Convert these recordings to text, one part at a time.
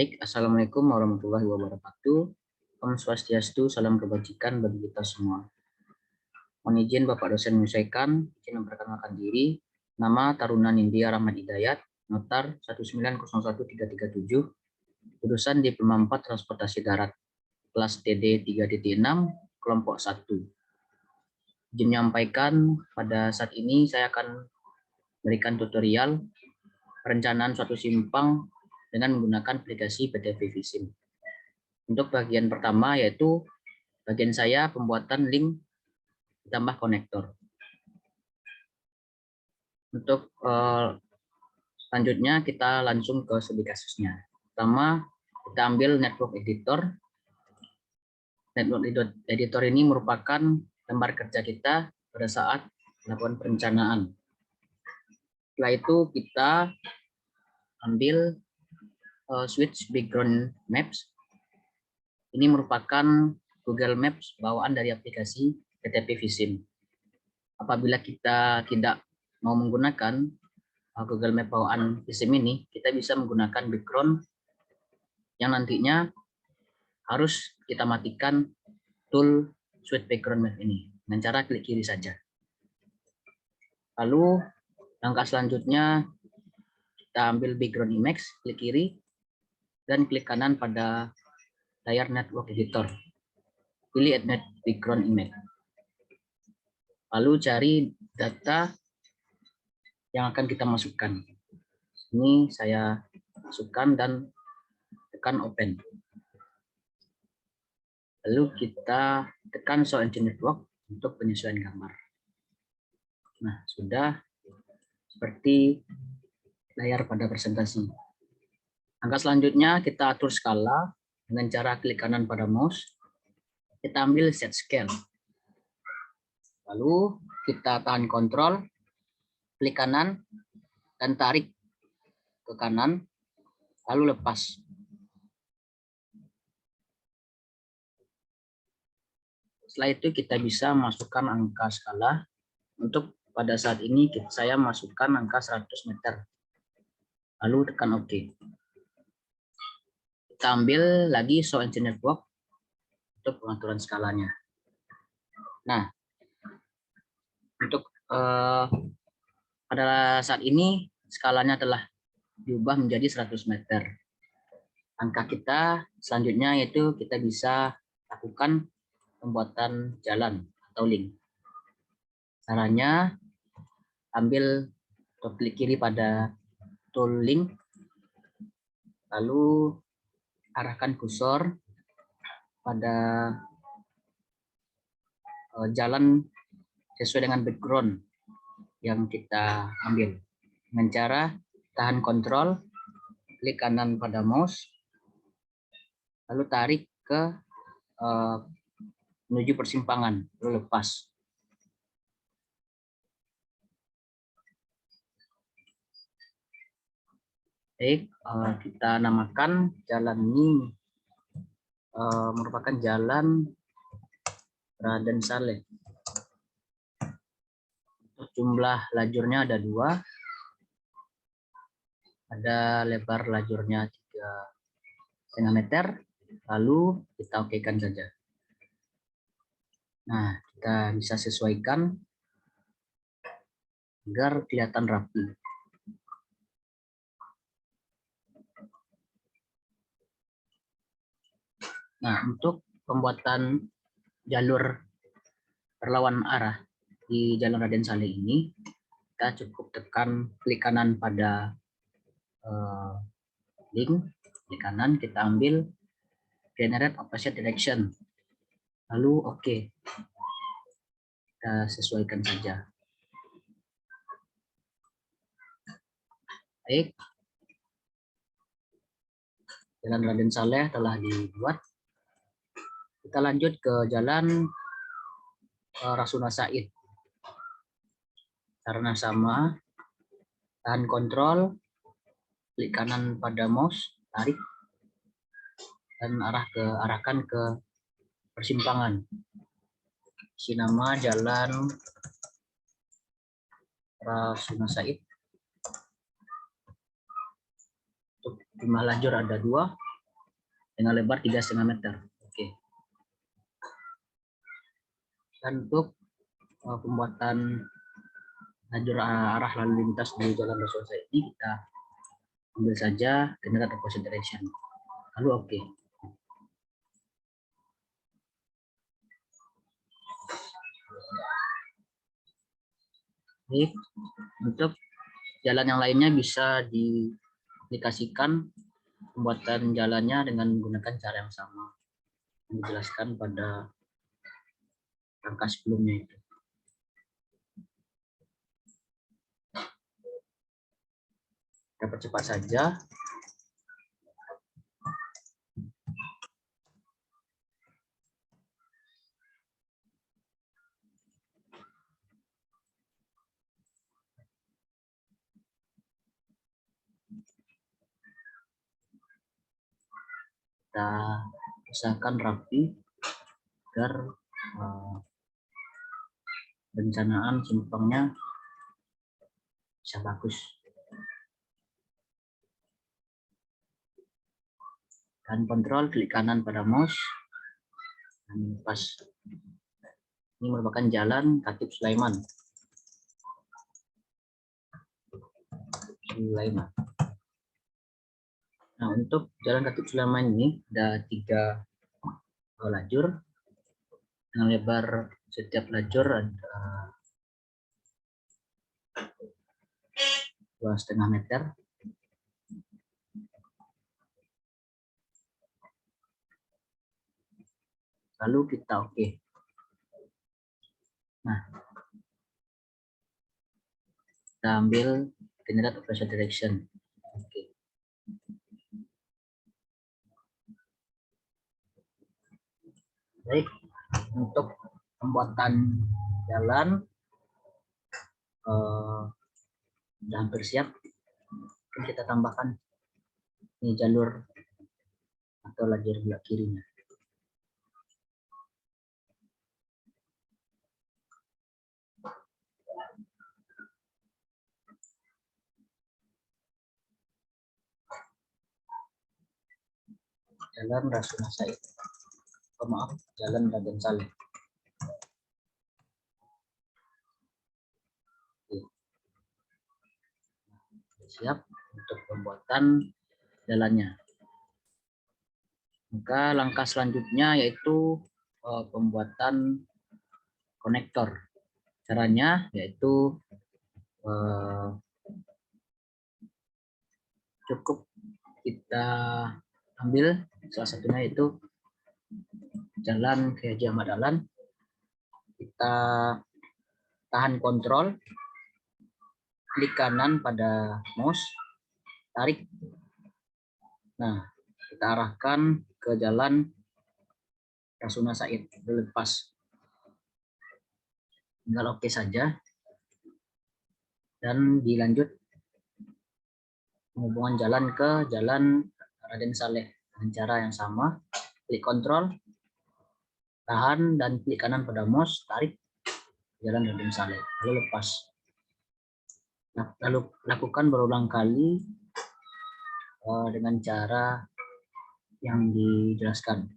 Baik, Assalamualaikum warahmatullahi wabarakatuh. Om Swastiastu, salam kebajikan bagi kita semua. Mohon izin Bapak dosen menyesuaikan, izin memperkenalkan diri. Nama Taruna Nindya Rahmat Hidayat, Notar 1901337, jurusan Diploma 4 Transportasi Darat, kelas TD 3.6, kelompok 1. Izin menyampaikan, pada saat ini saya akan berikan tutorial perencanaan suatu simpang dengan menggunakan aplikasi PTV Visim. Untuk bagian pertama yaitu bagian saya pembuatan link ditambah konektor. Untuk selanjutnya kita langsung ke studi kasusnya. Pertama kita ambil network editor. Network editor ini merupakan lembar kerja kita pada saat melakukan perencanaan. Setelah itu kita ambil switch background maps. Ini merupakan Google Maps bawaan dari aplikasi PTV Visim. Apabila kita tidak mau menggunakan Google Map bawaan Visim ini, kita bisa menggunakan background yang nantinya harus kita matikan tool switch background map ini dengan cara klik kiri saja. Lalu langkah selanjutnya kita ambil background image, klik kiri, dan klik kanan pada layar network editor. Pilih edit background image. Lalu cari data yang akan kita masukkan. Ini saya masukkan dan tekan open. Lalu kita tekan show engine network untuk penyesuaian gambar. Nah, sudah seperti layar pada presentasi. Langkah selanjutnya kita atur skala dengan cara klik kanan pada mouse. Kita ambil set scale. Lalu kita tahan kontrol, klik kanan dan tarik ke kanan, lalu lepas. Setelah itu kita bisa masukkan angka skala. Untuk pada saat ini saya masukkan angka 100 meter. Lalu tekan OK. Kita ambil lagi show engine network untuk pengaturan skalanya. Nah, untuk pada saat ini skalanya telah diubah menjadi 100 meter. Angka kita selanjutnya yaitu kita bisa lakukan pembuatan jalan atau link. Caranya ambil atau klik kiri pada tool link, lalu arahkan kursor pada jalan sesuai dengan background yang kita ambil. Dengan cara tahan kontrol, klik kanan pada mouse, lalu tarik ke menuju persimpangan, lalu lepas. Baik, kita namakan jalan ini merupakan jalan Raden Saleh. Untuk jumlah lajurnya ada 2. Ada lebar lajurnya 3,5 meter. Lalu kita okekan saja. Nah, kita bisa sesuaikan agar kelihatan rapi. Nah, untuk pembuatan jalur berlawan arah di Jalan Raden Saleh ini, kita cukup tekan klik kanan pada link, klik kanan, kita ambil generate opposite direction, lalu oke. Kita sesuaikan saja. Baik, Jalan Raden Saleh telah dibuat. Kita lanjut ke Jalan Rasuna Said. Karena sama, tahan kontrol, klik kanan pada mouse, tarik, dan arahkan ke persimpangan. Isi nama Jalan Rasuna Said. Untuk jumlah lajur ada 2. dengan lebar 3,5 meter. Oke. Dan untuk pembuatan lajur arah lalu lintas di jalan Rasul Said ini kita ambil saja generate opposite direction. Lalu oke. Baik, untuk jalan yang lainnya bisa diaplikasikan pembuatan jalannya dengan menggunakan cara yang sama yang dijelaskan pada langkah sebelumnya itu. Kita percepat saja. Kita usahakan rapi agar rencanaan simpangnya bisa bagus. Dan kontrol klik kanan pada mouse dan pas. Ini merupakan jalan Khatib Sulaiman. Nah, untuk jalan Khatib Sulaiman ini ada 3 lajur dengan lebar setiap lajur ada 2,5 meter. Lalu kita oke. Nah, kita ambil generate opposite direction. Oke. Baik, untuk pembuatan jalan sudah hampir siap. Mungkin kita tambahkan ini jalur atau lajur belok kirinya. Jalan Rasuna Said. Oh, maaf, Jalan Raden Saleh. Siap untuk pembuatan jalannya. Maka langkah selanjutnya yaitu pembuatan konektor. Caranya yaitu cukup kita ambil salah satunya yaitu jalan Kiai Haji Ahmad Dahlan. Kita tahan kontrol, klik kanan pada mouse, tarik. Nah, kita arahkan ke jalan Rasuna Said, lepas. Tinggal oke saja. Dan dilanjut penghubungan jalan ke jalan Raden Saleh dengan cara yang sama. Klik kontrol, tahan dan klik kanan pada mouse, tarik jalan Raden Saleh, lalu lepas. Nah, lalu lakukan berulang kali dengan cara yang dijelaskan.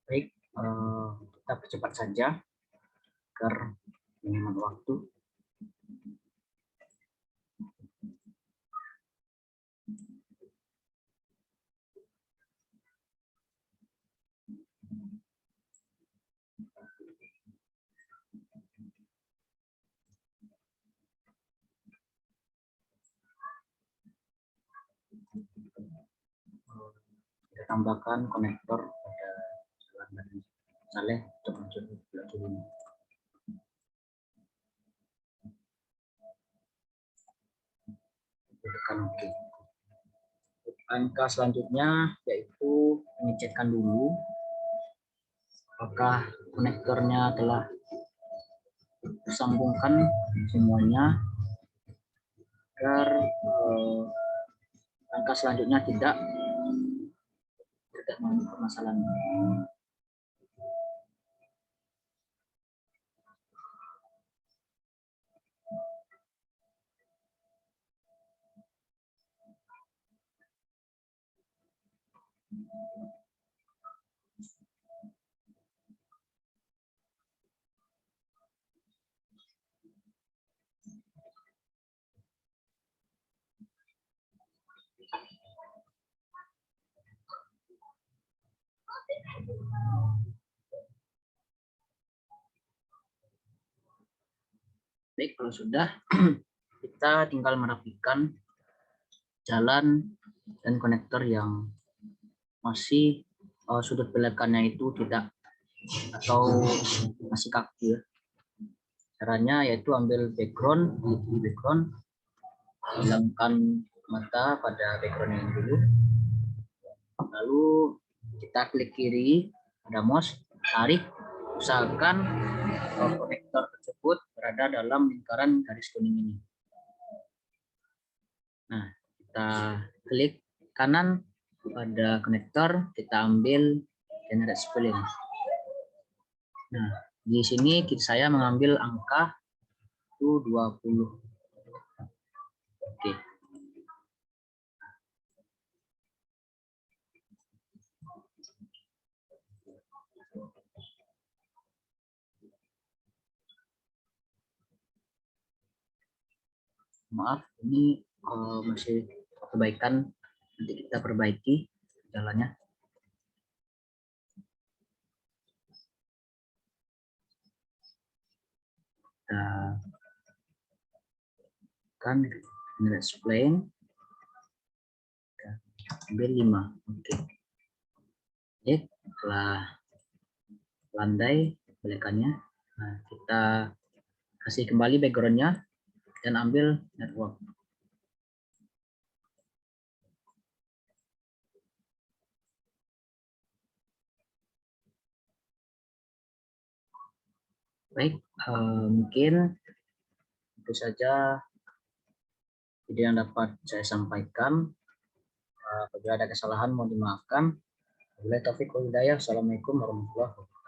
Baik, kita percepat saja agar menghemat waktu. kita tambahkan konektor pada jalan Badan Saleh untuk menuju ini. Tekan OK. Langkah selanjutnya yaitu mengecekkan dulu apakah konektornya telah tersambungkan semuanya, agar langkah selanjutnya tidak mengalami permasalahan. Baik, kalau sudah, kita tinggal merapikan jalan dan konektor yang masih sudut belakannya itu tidak atau masih kaku ya. Caranya yaitu ambil background, hilangkan mata pada background yang dulu, lalu kita klik kiri pada mouse, tarik, usahakan konektor tersebut berada dalam lingkaran garis kuning ini. Nah, kita klik kanan pada konektor, kita ambil generate spline. Nah, di sini saya mengambil angka itu 20. Oke. Maaf, ini masih perbaikan, nanti kita perbaiki jalannya. Kita kan generate spline, ambil 5. Oke. Oke, setelah landai balikannya, nah, kita kasih kembali backgroundnya dan ambil network. Baik, mungkin itu saja video yang dapat saya sampaikan. Apabila ada kesalahan mohon dimaafkan. Wabillahi taufiq wal hidayah. Assalamualaikum warahmatullahi wabarakatuh.